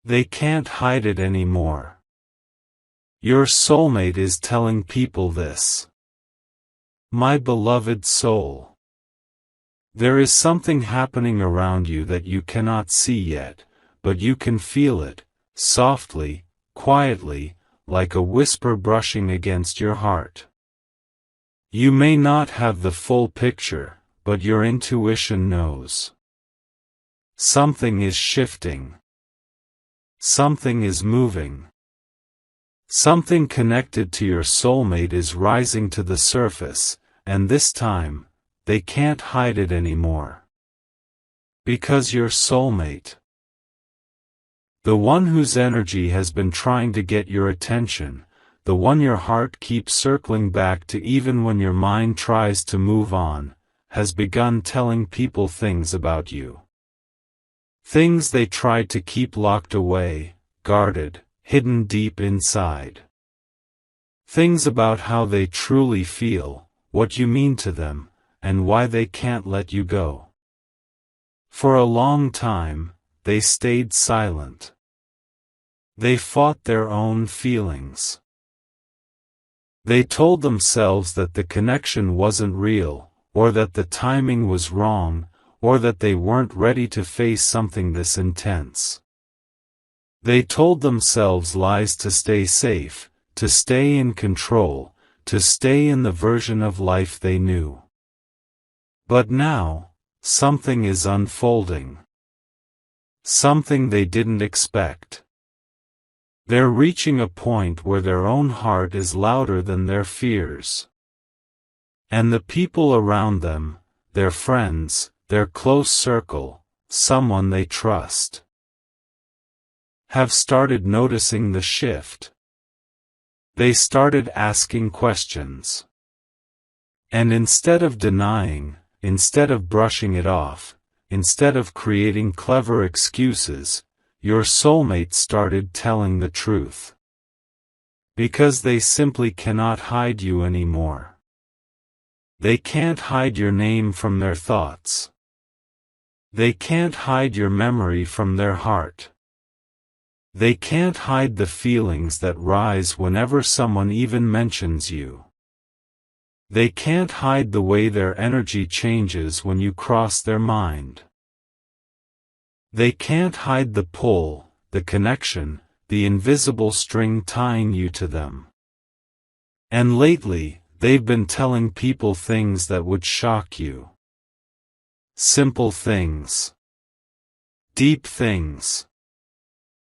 They can't hide it anymore. Your soulmate is telling people this. My beloved soul. There is something happening around you that you cannot see yet, but you can feel it, softly, quietly, like a whisper brushing against your heart. You may not have the full picture, but your intuition knows. Something is shifting. Something is moving. Something connected to your soulmate is rising to the surface, and this time, they can't hide it anymore. Because your soulmate, the one whose energy has been trying to get your attention, the one your heart keeps circling back to even when your mind tries to move on, has begun telling people things about you. Things they tried to keep locked away, guarded, hidden deep inside. Things about how they truly feel, what you mean to them, and why they can't let you go. For a long time, they stayed silent. They fought their own feelings. They told themselves that the connection wasn't real, or that the timing was wrong, or that they weren't ready to face something this intense. They told themselves lies to stay safe, to stay in control, to stay in the version of life they knew. But now, something is unfolding. Something they didn't expect. They're reaching a point where their own heart is louder than their fears. And the people around them, their friends, their close circle, someone they trust, have started noticing the shift. They started asking questions. And instead of denying, instead of brushing it off, instead of creating clever excuses, your soulmate started telling the truth. Because they simply cannot hide you anymore. They can't hide your name from their thoughts. They can't hide your memory from their heart. They can't hide the feelings that rise whenever someone even mentions you. They can't hide the way their energy changes when you cross their mind. They can't hide the pull, the connection, the invisible string tying you to them. And lately, they've been telling people things that would shock you. Simple things. Deep things.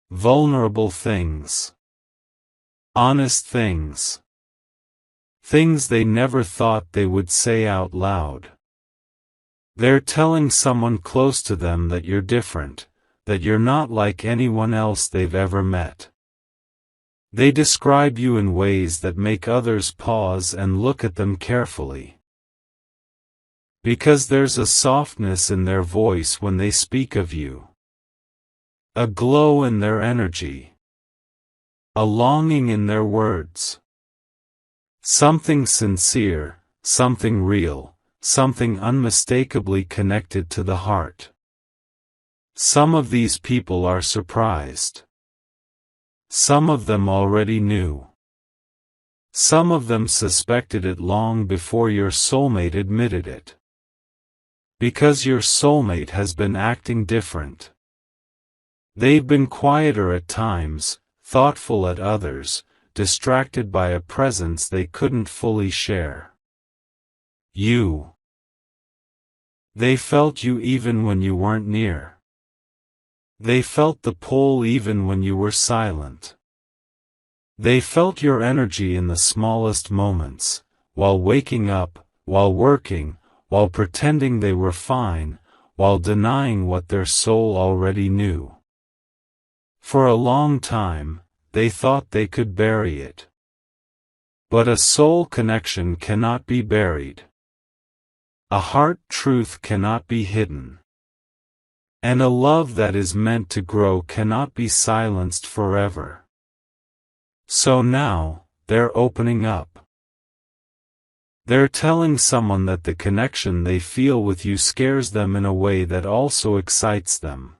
Vulnerable things. Honest things. Things they never thought they would say out loud. They're telling someone close to them that you're different, that you're not like anyone else they've ever met. They describe you in ways that make others pause and look at them carefully. Because there's a softness in their voice when they speak of you. A glow in their energy. A longing in their words. Something sincere, something real, something unmistakably connected to the heart. Some of these people are surprised. Some of them already knew. Some of them suspected it long before your soulmate admitted it. Because your soulmate has been acting different. They've been quieter at times, thoughtful at others, distracted by a presence they couldn't fully share. You. They felt you even when you weren't near. They felt the pull even when you were silent. They felt your energy in the smallest moments, while waking up, while working, while pretending they were fine, while denying what their soul already knew. For a long time, they thought they could bury it. But a soul connection cannot be buried. A heart truth cannot be hidden. And a love that is meant to grow cannot be silenced forever. So now, they're opening up. They're telling someone that the connection they feel with you scares them in a way that also excites them.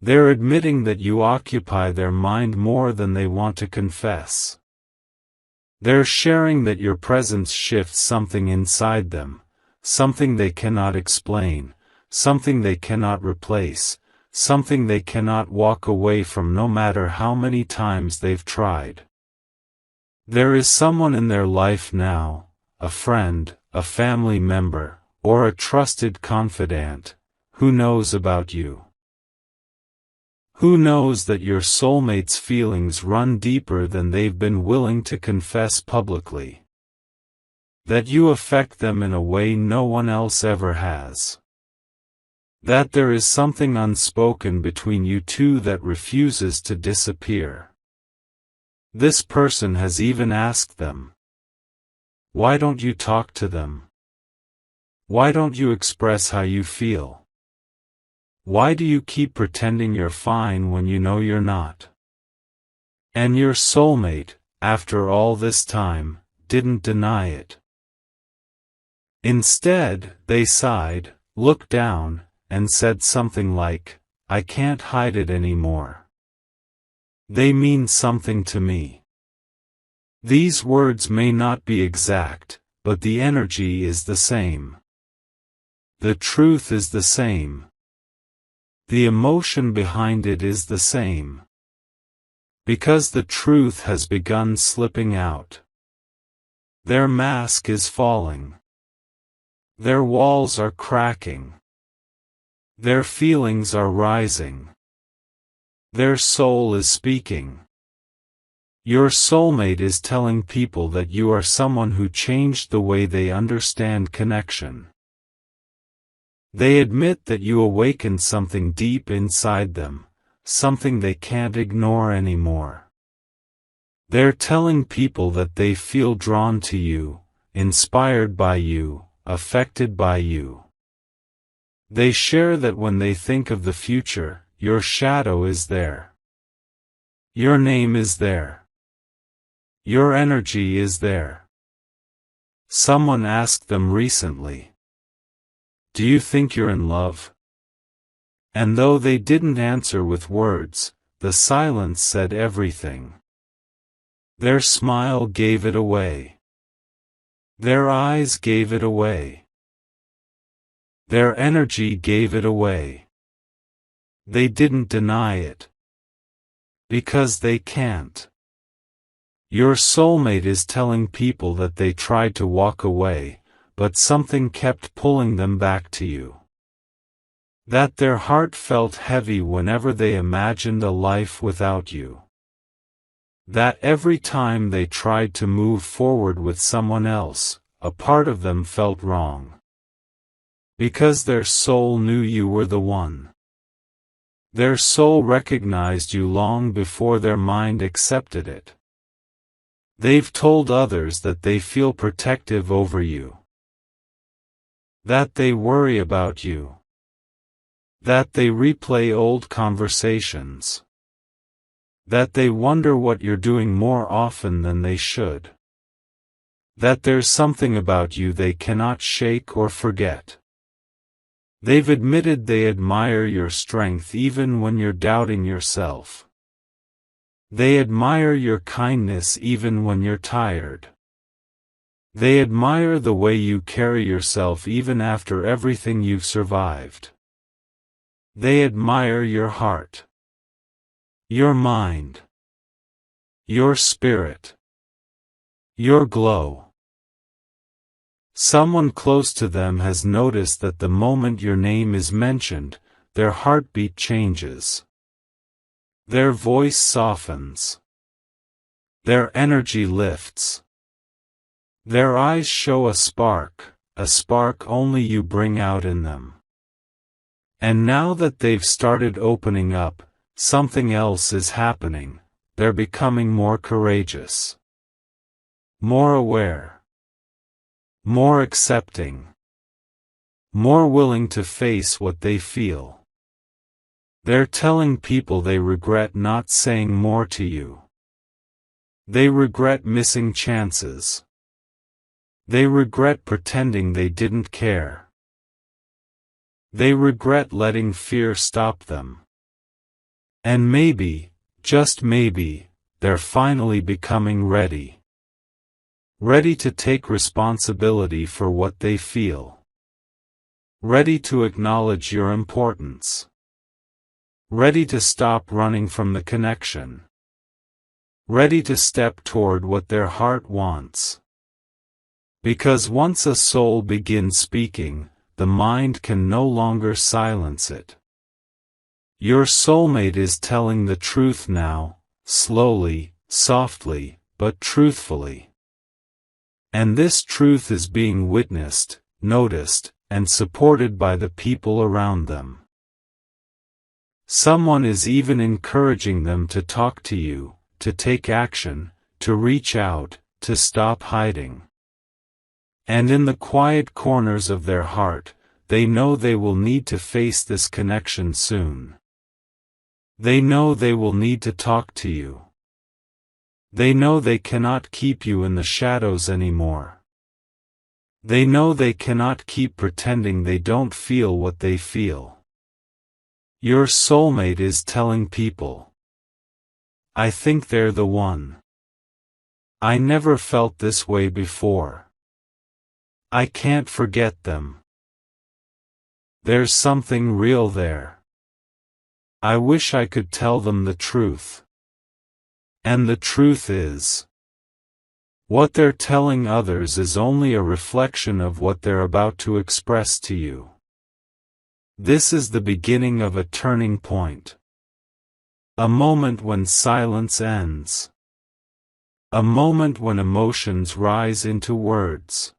They're admitting that you occupy their mind more than they want to confess. They're sharing that your presence shifts something inside them, something they cannot explain, something they cannot replace, something they cannot walk away from no matter how many times they've tried. There is someone in their life now, a friend, a family member, or a trusted confidant, who knows about you. Who knows that your soulmate's feelings run deeper than they've been willing to confess publicly. That you affect them in a way no one else ever has. That there is something unspoken between you two that refuses to disappear. This person has even asked them, "Why don't you talk to them? Why don't you express how you feel? Why do you keep pretending you're fine when you know you're not?" And your soulmate, after all this time, didn't deny it. Instead, they sighed, looked down, and said something like, "I can't hide it anymore. They mean something to me." These words may not be exact, but the energy is the same. The truth is the same. The emotion behind it is the same. Because the truth has begun slipping out. Their mask is falling. Their walls are cracking. Their feelings are rising. Their soul is speaking. Your soulmate is telling people that you are someone who changed the way they understand connection. They admit that you awakened something deep inside them, something they can't ignore anymore. They're telling people that they feel drawn to you, inspired by you, affected by you. They share that when they think of the future, your shadow is there. Your name is there. Your energy is there. Someone asked them recently, "Do you think you're in love?" And though they didn't answer with words, the silence said everything. Their smile gave it away. Their eyes gave it away. Their energy gave it away. They didn't deny it. Because they can't. Your soulmate is telling people that they tried to walk away, but something kept pulling them back to you. That their heart felt heavy whenever they imagined a life without you. That every time they tried to move forward with someone else, a part of them felt wrong. Because their soul knew you were the one. Their soul recognized you long before their mind accepted it. They've told others that they feel protective over you. That they worry about you. That they replay old conversations. That they wonder what you're doing more often than they should. That there's something about you they cannot shake or forget. They've admitted they admire your strength even when you're doubting yourself. They admire your kindness even when you're tired. They admire the way you carry yourself even after everything you've survived. They admire your heart. Your mind. Your spirit. Your glow. Someone close to them has noticed that the moment your name is mentioned, their heartbeat changes. Their voice softens. Their energy lifts. Their eyes show a spark only you bring out in them. And now that they've started opening up, something else is happening. They're becoming more courageous. More aware. More accepting. More willing to face what they feel. They're telling people they regret not saying more to you. They regret missing chances. They regret pretending they didn't care. They regret letting fear stop them. And maybe, just maybe, they're finally becoming ready. Ready to take responsibility for what they feel. Ready to acknowledge your importance. Ready to stop running from the connection. Ready to step toward what their heart wants. Because once a soul begins speaking, the mind can no longer silence it. Your soulmate is telling the truth now, slowly, softly, but truthfully. And this truth is being witnessed, noticed, and supported by the people around them. Someone is even encouraging them to talk to you, to take action, to reach out, to stop hiding. And in the quiet corners of their heart, they know they will need to face this connection soon. They know they will need to talk to you. They know they cannot keep you in the shadows anymore. They know they cannot keep pretending they don't feel what they feel. Your soulmate is telling people, I think they're the one. I never felt this way before. I can't forget them. There's something real there. I wish I could tell them the truth. And the truth is, what they're telling others is only a reflection of what they're about to express to you. This is the beginning of a turning point. A moment when silence ends. A moment when emotions rise into words.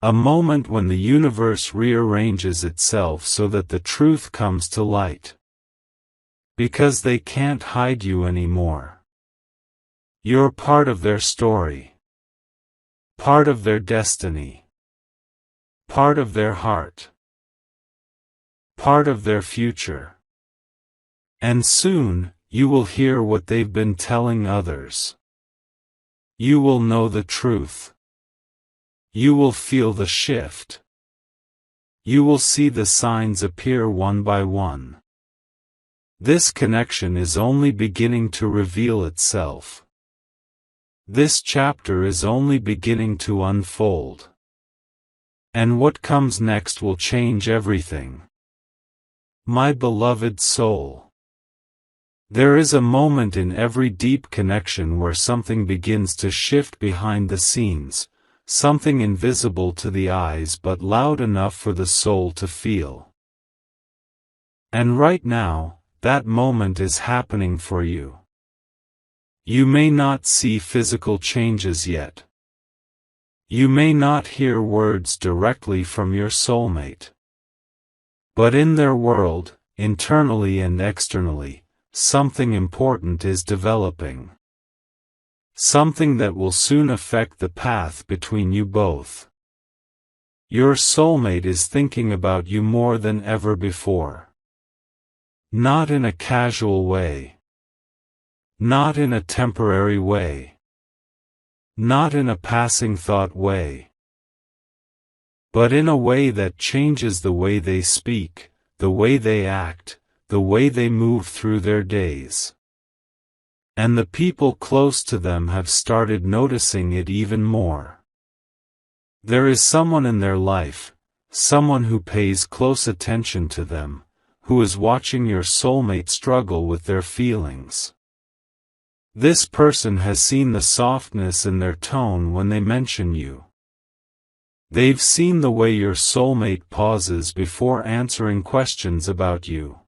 A moment when the universe rearranges itself so that the truth comes to light. Because they can't hide you anymore. You're part of their story. Part of their destiny. Part of their heart. Part of their future. And soon, you will hear what they've been telling others. You will know the truth. You will feel the shift. You will see the signs appear one by one. This connection is only beginning to reveal itself. This chapter is only beginning to unfold. And what comes next will change everything. My beloved soul. There is a moment in every deep connection where something begins to shift behind the scenes, something invisible to the eyes but loud enough for the soul to feel. And right now, that moment is happening for you. You may not see physical changes yet. You may not hear words directly from your soulmate. But in their world, internally and externally, something important is developing. Something that will soon affect the path between you both. Your soulmate is thinking about you more than ever before. Not in a casual way. Not in a temporary way. Not in a passing thought way. But in a way that changes the way they speak, the way they act, the way they move through their days. And the people close to them have started noticing it even more. There is someone in their life, someone who pays close attention to them, who is watching your soulmate struggle with their feelings. This person has seen the softness in their tone when they mention you. They've seen the way your soulmate pauses before answering questions about you.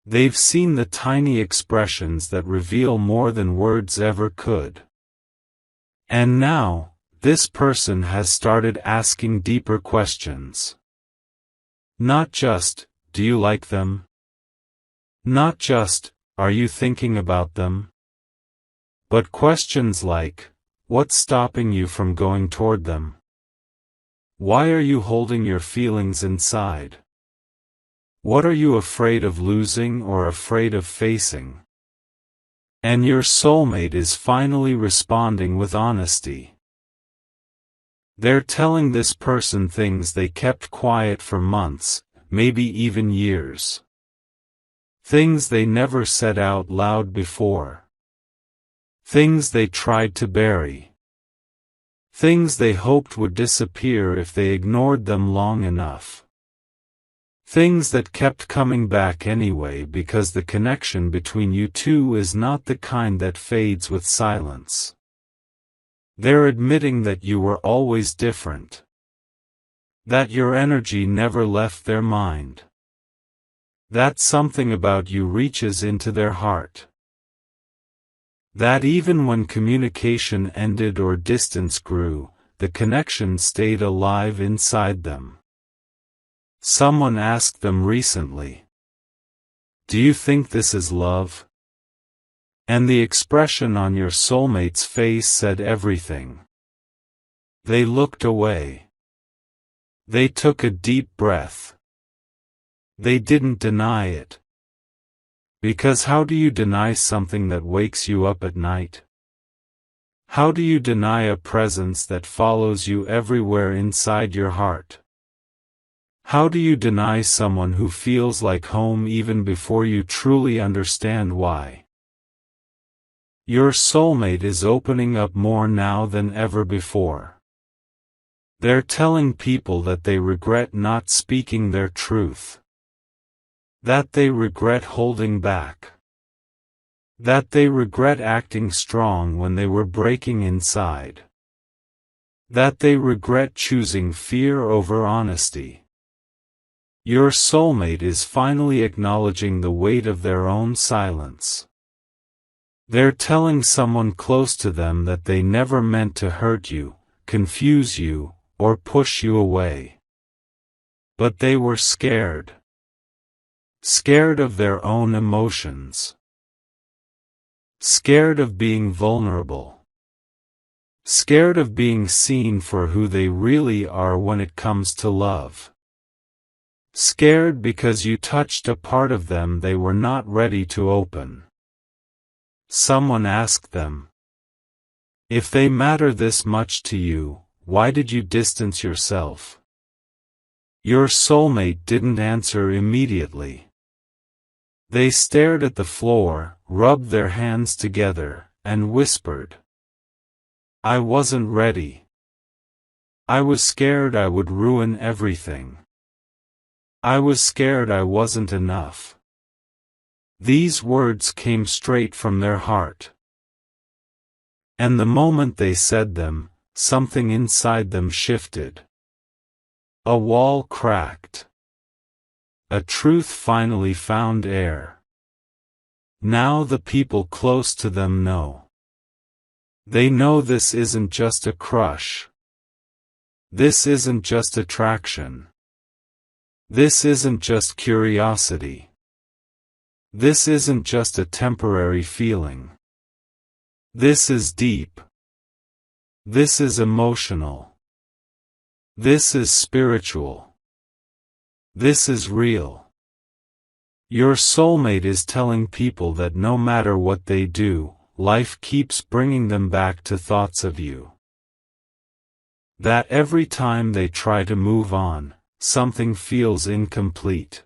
They've seen the tiny expressions that reveal more than words ever could. And now, this person has started asking deeper questions. Not just, do you like them? Not just, are you thinking about them? But questions like, what's stopping you from going toward them? Why are you holding your feelings inside? What are you afraid of losing or afraid of facing? And your soulmate is finally responding with honesty. They're telling this person things they kept quiet for months, maybe even years. Things they never said out loud before. Things they tried to bury. Things they hoped would disappear if they ignored them long enough. Things that kept coming back anyway because the connection between you two is not the kind that fades with silence. They're admitting that you were always different. That your energy never left their mind. That something about you reaches into their heart. That even when communication ended or distance grew, the connection stayed alive inside them. Someone asked them recently, "Do you think this is love?" And the expression on your soulmate's face said everything. They looked away. They took a deep breath. They didn't deny it. Because how do you deny something that wakes you up at night? How do you deny a presence that follows you everywhere inside your heart? How do you deny someone who feels like home even before you truly understand why? Your soulmate is opening up more now than ever before. They're telling people that they regret not speaking their truth. That they regret holding back. That they regret acting strong when they were breaking inside. That they regret choosing fear over honesty. Your soulmate is finally acknowledging the weight of their own silence. They're telling someone close to them that they never meant to hurt you, confuse you, or push you away. But they were scared. Scared of their own emotions. Scared of being vulnerable. Scared of being seen for who they really are when it comes to love. Scared because you touched a part of them they were not ready to open. Someone asked them, "If they matter this much to you, why did you distance yourself?" Your soulmate didn't answer immediately. They stared at the floor, rubbed their hands together, and whispered, "I wasn't ready. I was scared I would ruin everything. I was scared I wasn't enough." These words came straight from their heart. And the moment they said them, something inside them shifted. A wall cracked. A truth finally found air. Now the people close to them know. They know this isn't just a crush. This isn't just attraction. This isn't just curiosity. This isn't just a temporary feeling. This is deep. This is emotional. This is spiritual. This is real. Your soulmate is telling people that no matter what they do, life keeps bringing them back to thoughts of you. That every time they try to move on, something feels incomplete.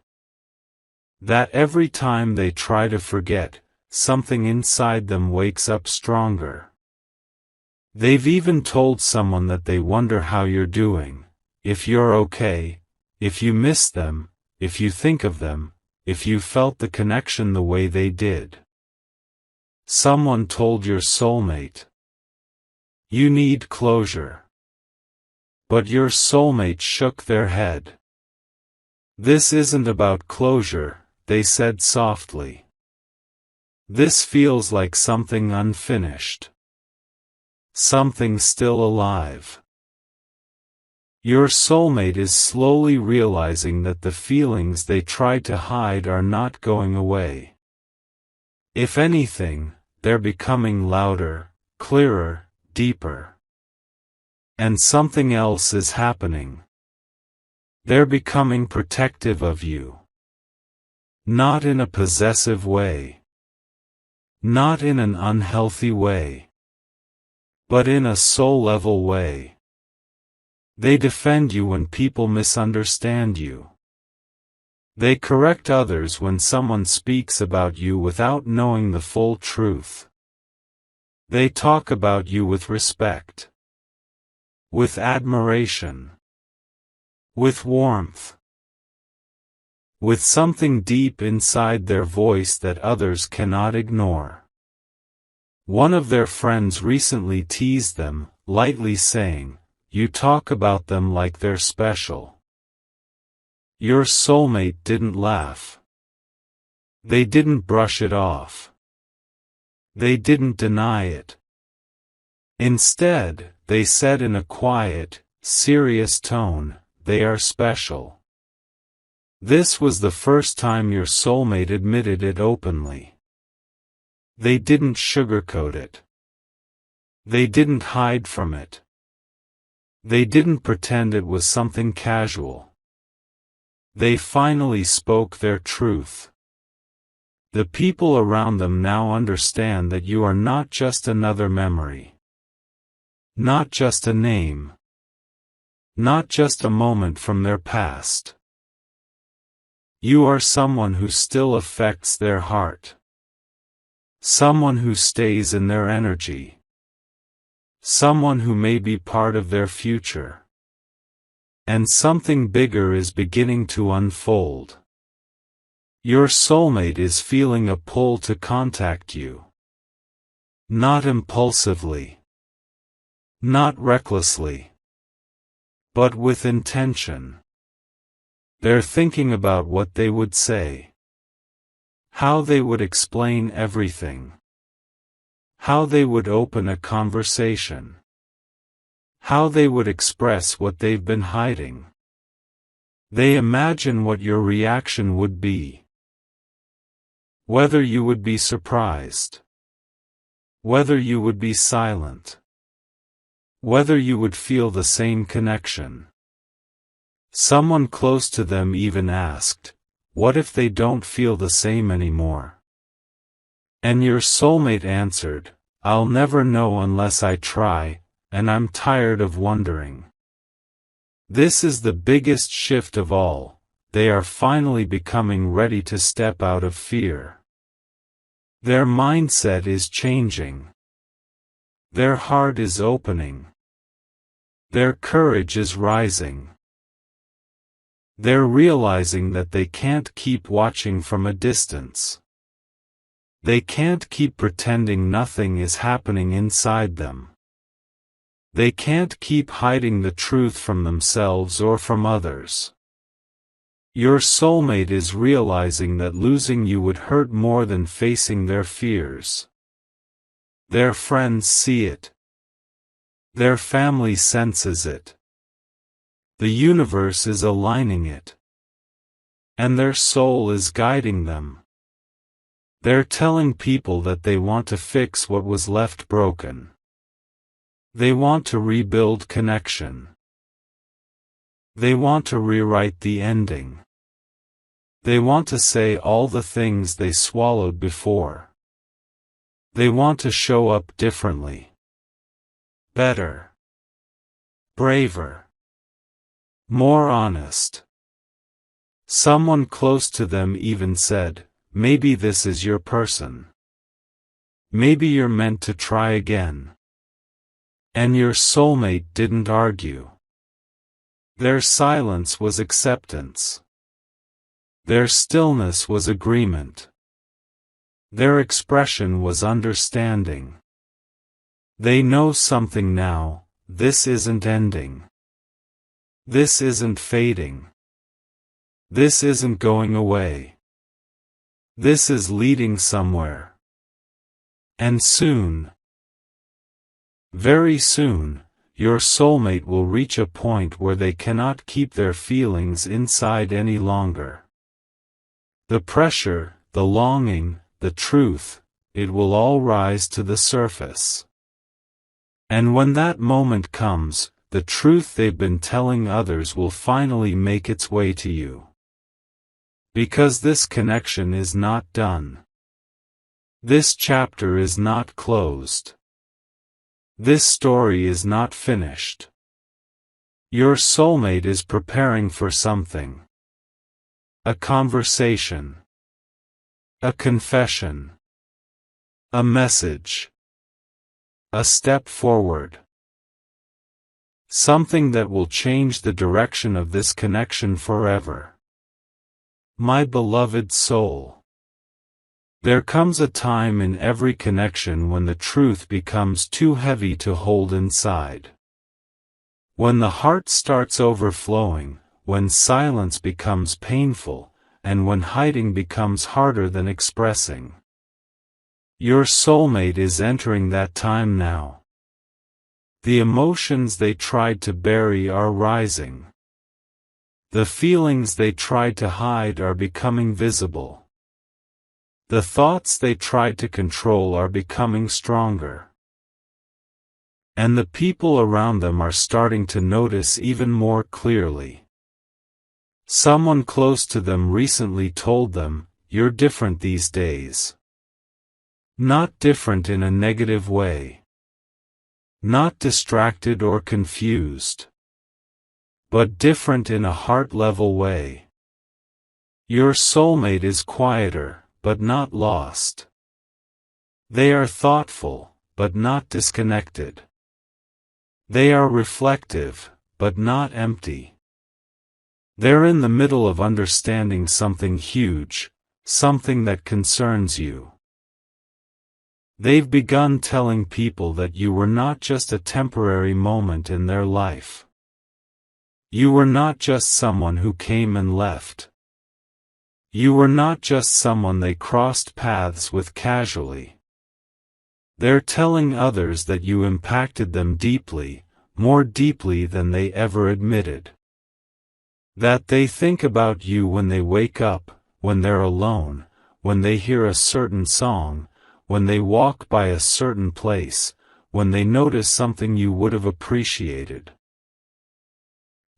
That every time they try to forget, something inside them wakes up stronger. They've even told someone that they wonder how you're doing, if you're okay, if you miss them, if you think of them, if you felt the connection the way they did. Someone told your soulmate, "You need closure." But your soulmate shook their head. "This isn't about closure," they said softly. "This feels like something unfinished. Something still alive." Your soulmate is slowly realizing that the feelings they tried to hide are not going away. If anything, they're becoming louder, clearer, deeper. And something else is happening. They're becoming protective of you. Not in a possessive way. Not in an unhealthy way. But in a soul-level way. They defend you when people misunderstand you. They correct others when someone speaks about you without knowing the full truth. They talk about you with respect, with admiration, with warmth, with something deep inside their voice that others cannot ignore. One of their friends recently teased them, lightly saying, "You talk about them like they're special." Your soulmate didn't laugh. They didn't brush it off. They didn't deny it. Instead, they said in a quiet, serious tone, "They are special." This was the first time your soulmate admitted it openly. They didn't sugarcoat it. They didn't hide from it. They didn't pretend it was something casual. They finally spoke their truth. The people around them now understand that you are not just another memory. Not just a name. Not just a moment from their past. You are someone who still affects their heart. Someone who stays in their energy. Someone who may be part of their future. And something bigger is beginning to unfold. Your soulmate is feeling a pull to contact you. Not impulsively. Not recklessly. But with intention. They're thinking about what they would say. How they would explain everything. How they would open a conversation. How they would express what they've been hiding. They imagine what your reaction would be. Whether you would be surprised. Whether you would be silent. Whether you would feel the same connection. Someone close to them even asked, "What if they don't feel the same anymore?" And your soulmate answered, "I'll never know unless I try, and I'm tired of wondering." This is the biggest shift of all. They are finally becoming ready to step out of fear. Their mindset is changing. Their heart is opening. Their courage is rising. They're realizing that they can't keep watching from a distance. They can't keep pretending nothing is happening inside them. They can't keep hiding the truth from themselves or from others. Your soulmate is realizing that losing you would hurt more than facing their fears. Their friends see it. Their family senses it. The universe is aligning it. And their soul is guiding them. They're telling people that they want to fix what was left broken. They want to rebuild connection. They want to rewrite the ending. They want to say all the things they swallowed before. They want to show up differently. Better. Braver. More honest. Someone close to them even said, "Maybe this is your person. Maybe you're meant to try again." And your soulmate didn't argue. Their silence was acceptance. Their stillness was agreement. Their expression was understanding. They know something now. This isn't ending. This isn't fading. This isn't going away. This is leading somewhere. And soon, very soon, your soulmate will reach a point where they cannot keep their feelings inside any longer. The pressure, the longing, the truth, it will all rise to the surface. And when that moment comes, the truth they've been telling others will finally make its way to you. Because this connection is not done. This chapter is not closed. This story is not finished. Your soulmate is preparing for something. A conversation. A confession. A message. A step forward. Something that will change the direction of this connection forever. My beloved soul. There comes a time in every connection when the truth becomes too heavy to hold inside. When the heart starts overflowing, when silence becomes painful, and when hiding becomes harder than expressing. Your soulmate is entering that time now. The emotions they tried to bury are rising. The feelings they tried to hide are becoming visible. The thoughts they tried to control are becoming stronger. And the people around them are starting to notice even more clearly. Someone close to them recently told them, "You're different these days." Not different in a negative way. Not distracted or confused. But different in a heart-level way. Your soulmate is quieter, but not lost. They are thoughtful, but not disconnected. They are reflective, but not empty. They're in the middle of understanding something huge, something that concerns you. They've begun telling people that you were not just a temporary moment in their life. You were not just someone who came and left. You were not just someone they crossed paths with casually. They're telling others that you impacted them deeply, more deeply than they ever admitted. That they think about you when they wake up, when they're alone, when they hear a certain song, when they walk by a certain place, when they notice something you would have appreciated.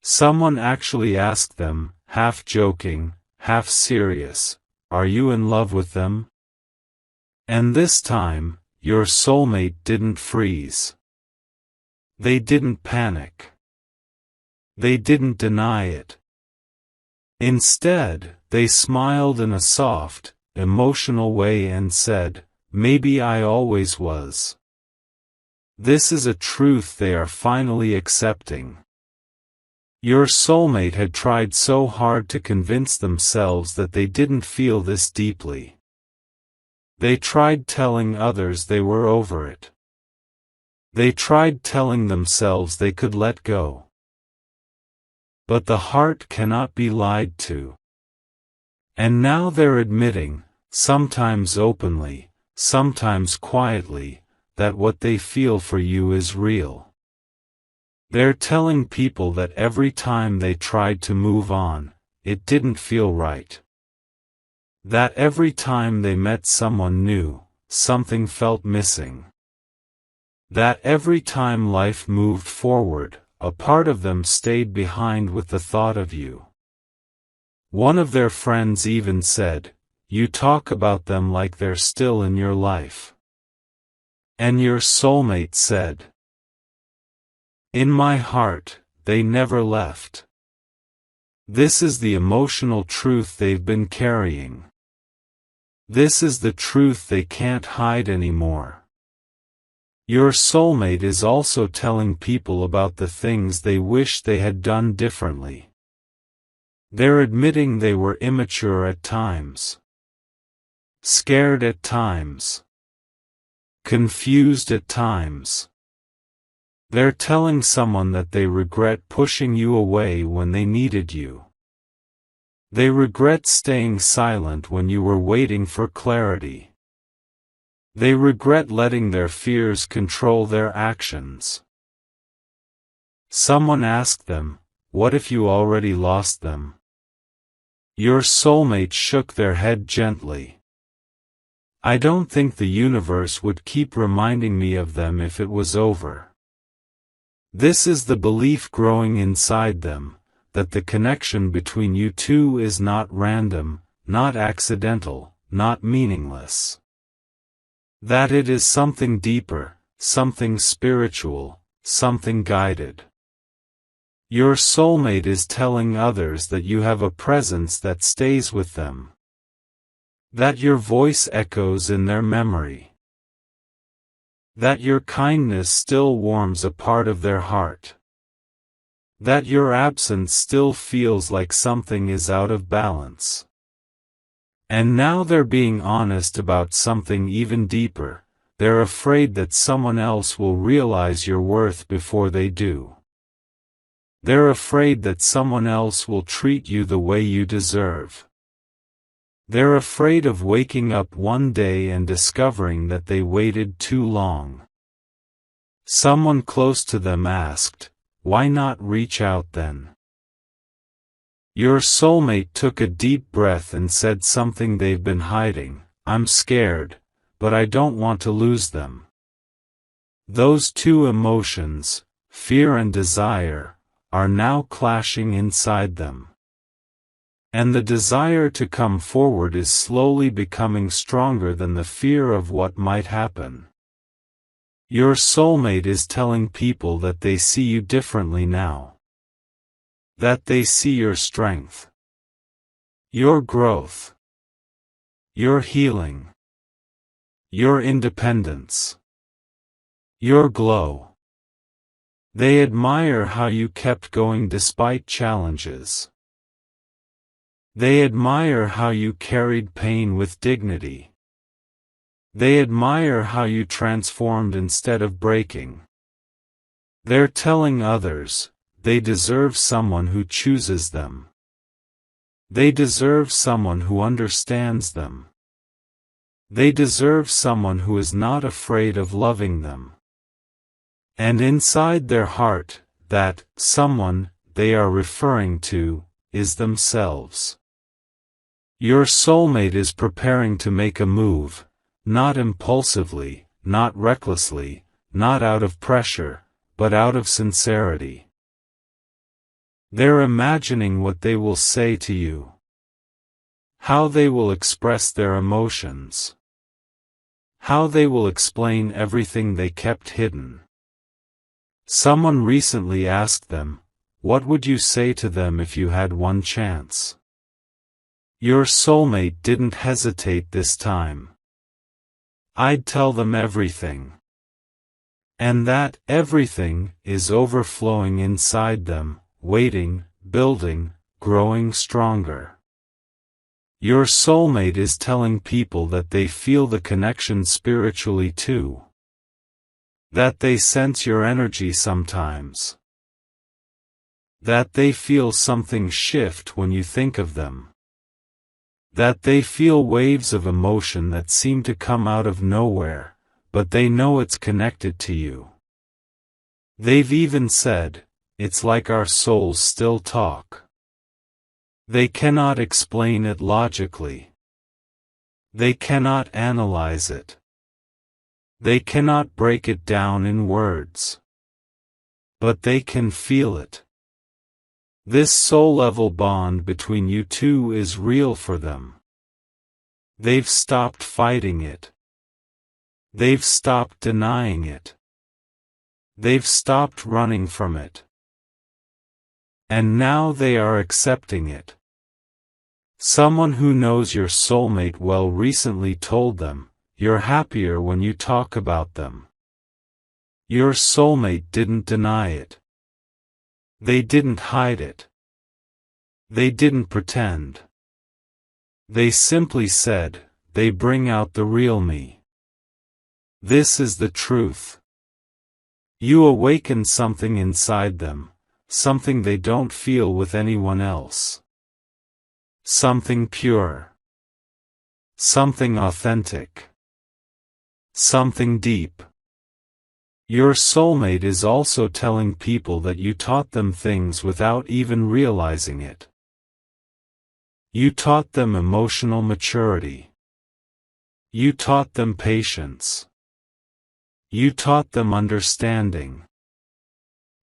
Someone actually asked them, half joking, half serious, "Are you in love with them?" And this time, your soulmate didn't freeze. They didn't panic. They didn't deny it. Instead, they smiled in a soft, emotional way and said, "Maybe I always was." This is a truth they are finally accepting. Your soulmate had tried so hard to convince themselves that they didn't feel this deeply. They tried telling others they were over it. They tried telling themselves they could let go. But the heart cannot be lied to. And now they're admitting, sometimes openly, sometimes quietly, that what they feel for you is real. They're telling people that every time they tried to move on, it didn't feel right. That every time they met someone new, something felt missing. That every time life moved forward, a part of them stayed behind with the thought of you. One of their friends even said, "You talk about them like they're still in your life." And your soulmate said, "In my heart, they never left." This is the emotional truth they've been carrying. This is the truth they can't hide anymore. Your soulmate is also telling people about the things they wish they had done differently. They're admitting they were immature at times. Scared at times. Confused at times. They're telling someone that they regret pushing you away when they needed you. They regret staying silent when you were waiting for clarity. They regret letting their fears control their actions. Someone asked them, "What if you already lost them?" Your soulmate shook their head gently. "I don't think the universe would keep reminding me of them if it was over." This is the belief growing inside them, that the connection between you two is not random, not accidental, not meaningless. That it is something deeper, something spiritual, something guided. Your soulmate is telling others that you have a presence that stays with them. That your voice echoes in their memory. That your kindness still warms a part of their heart. That your absence still feels like something is out of balance. And now they're being honest about something even deeper. They're afraid that someone else will realize your worth before they do. They're afraid that someone else will treat you the way you deserve. They're afraid of waking up one day and discovering that they waited too long. Someone close to them asked, "Why not reach out then?" Your soulmate took a deep breath and said something they've been hiding. "I'm scared, but I don't want to lose them." Those two emotions, fear and desire, are now clashing inside them. And the desire to come forward is slowly becoming stronger than the fear of what might happen. Your soulmate is telling people that they see you differently now. That they see your strength, your growth, your healing, your independence, your glow. They admire how you kept going despite challenges. They admire how you carried pain with dignity. They admire how you transformed instead of breaking. They're telling others, they deserve someone who chooses them. They deserve someone who understands them. They deserve someone who is not afraid of loving them. And inside their heart, that someone they are referring to is themselves. Your soulmate is preparing to make a move, not impulsively, not recklessly, not out of pressure, but out of sincerity. They're imagining what they will say to you. How they will express their emotions. How they will explain everything they kept hidden. Someone recently asked them, "What would you say to them if you had one chance?" Your soulmate didn't hesitate this time. "I'd tell them everything." And that everything is overflowing inside them, waiting, building, growing stronger. Your soulmate is telling people that they feel the connection spiritually too. That they sense your energy sometimes. That they feel something shift when you think of them. That they feel waves of emotion that seem to come out of nowhere, but they know it's connected to you. They've even said, "It's like our souls still talk." They cannot explain it logically. They cannot analyze it. They cannot break it down in words. But they can feel it. This soul-level bond between you two is real for them. They've stopped fighting it. They've stopped denying it. They've stopped running from it. And now they are accepting it. Someone who knows your soulmate well recently told them, "You're happier when you talk about them." Your soulmate didn't deny it. They didn't hide it. They didn't pretend. They simply said, "They bring out the real me." This is the truth. You awaken something inside them. Something they don't feel with anyone else. Something pure. Something authentic. Something deep. Your soulmate is also telling people that you taught them things without even realizing it. You taught them emotional maturity. You taught them patience. You taught them understanding.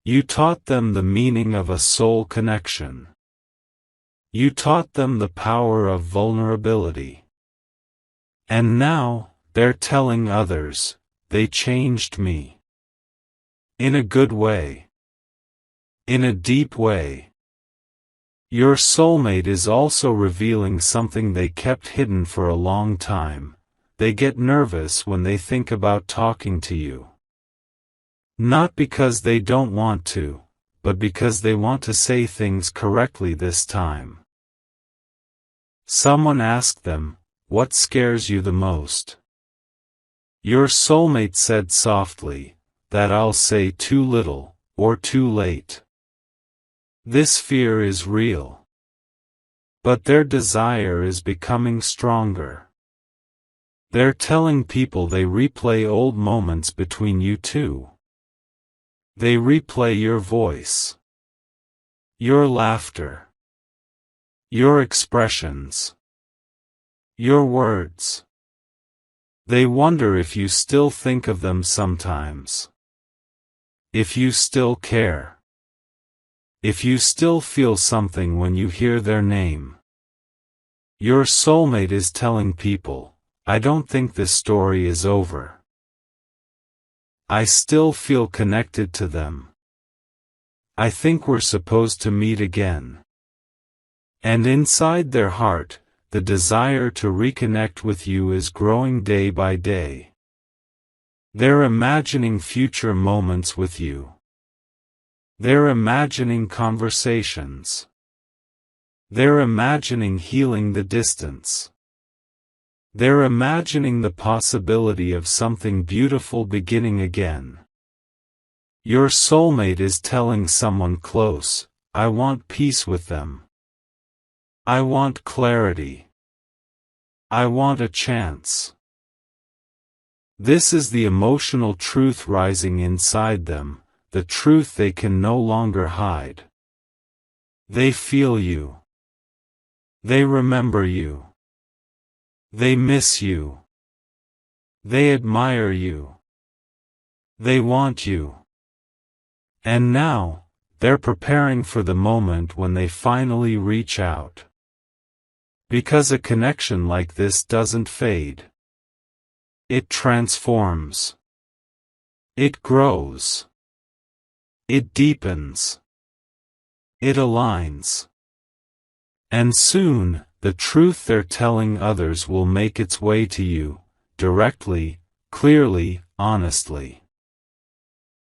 You taught them the meaning of a soul connection. You taught them the power of vulnerability. And now, they're telling others, "They changed me." In a good way. In a deep way. Your soulmate is also revealing something they kept hidden for a long time. They get nervous when they think about talking to you. Not because they don't want to, but because they want to say things correctly this time. Someone asked them, "What scares you the most?" Your soulmate said softly, "That I'll say too little, or too late." This fear is real. But their desire is becoming stronger. They're telling people they replay old moments between you two. They replay your voice, your laughter, your expressions, your words. They wonder if you still think of them sometimes. If you still care. If you still feel something when you hear their name. Your soulmate is telling people, "I don't think this story is over. I still feel connected to them. I think we're supposed to meet again." And inside their heart, the desire to reconnect with you is growing day by day. They're imagining future moments with you. They're imagining conversations. They're imagining healing the distance. They're imagining the possibility of something beautiful beginning again. Your soulmate is telling someone close, "I want peace with them. I want clarity. I want a chance." This is the emotional truth rising inside them, the truth they can no longer hide. They feel you. They remember you. They miss you. They admire you. They want you. And now, they're preparing for the moment when they finally reach out. Because a connection like this doesn't fade. It transforms. It grows. It deepens. It aligns. And soon, the truth they're telling others will make its way to you, directly, clearly, honestly.